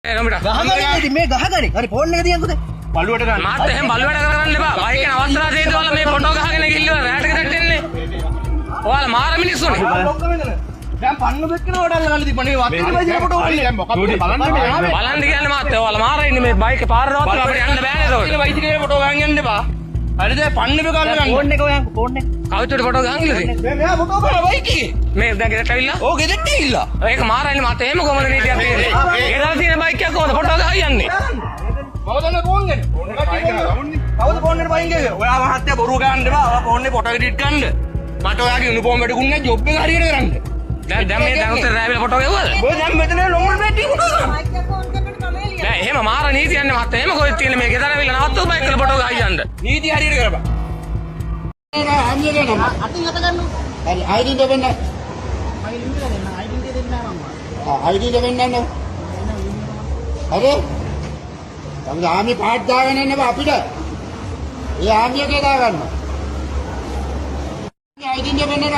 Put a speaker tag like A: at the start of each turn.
A: මේ ගහගන්නේ. හරි ෆෝන් එක තියන්කොද?
B: බලුවට ගන්න. මාත් එහෙම බලුවට කරගන්න එපා. බයිකේ අවස්ථාව හේතුවල මේ ෆොටෝ ගහගෙන ගිහිල්ලා රැටක දැට්ටෙන්නේ. ඔයාලා මාර මිනිස්සුනේ. දැන් පන්න බෙක්කන වඩල්ල ගන්න තිබ්බනේ වත්තේ බයිකේ ෆොටෝ ගන්නේ. දැන් මොකක්ද බලන්න කියන්නේ මාත් ඔයාලා මාරයිනේ මේ බයිකේ පාර රවත්තලා අපිට යන්න බෑනේ ඒක. බයිකේ ෆොටෝ ගහන් යන්න එපා. හරිද? පන්න බෙක ගන්න. ෆෝන් එක ඔයන් ෆෝන් එක. කවුරුට ෆොටෝ ගහන් ඉල්ලද? මෙයා ෆොටෝ ගහලා බයිකේ. මේ දැන් ගෙදරට ඇවිල්ලා? ඔව් ගෙදරට ඇවිල්ලා. ඒක මාරයිනේ මාත් එහෙම කොහමද නීතියක් තියෙන්නේ? ගෙදර තියෙන බයික් එකක් කොහමද ෆොටෝ ගහයි යන්නේ? මම ෆෝන් ගන්නේ. කවුද ෆෝන් එකට බයින් ගියේ? ඔයා මහත්තයා බොරු ගන්න එපා. ඔයා ෆෝන් එකේ ෆොටෝ එඩිට් ගන්න. මට ඔයාගේ යුනිෆෝම් එකකුත් නැහැ ජොබ් එක හරියට කරන්න. දැන් මේ දැන් උත්තර රැවිල ෆොටෝ ගෙවුවද? ඔය දැන් මෙතන ලොම්මල් බැටි ෆොටෝ ගන්න. නෑ එහෙම මාර නීති යන්නේ මහත්තයා. එහෙම කොහෙද තියෙන්නේ මේ ගෙදර ඇවිල්ලා නවත්තෝ බයික් වල ෆොටෝ ගහයි යන්න. නීති හරියට කරපන්.
A: අතින් අත ගන්න.
C: හරි ID දෙන්න. ID දෙන්න. හරි. තමයි ආමි පාට් දාගෙන එන්න බා අපිට. ඒ ආමියගේ දා ගන්න. ID දෙන්න.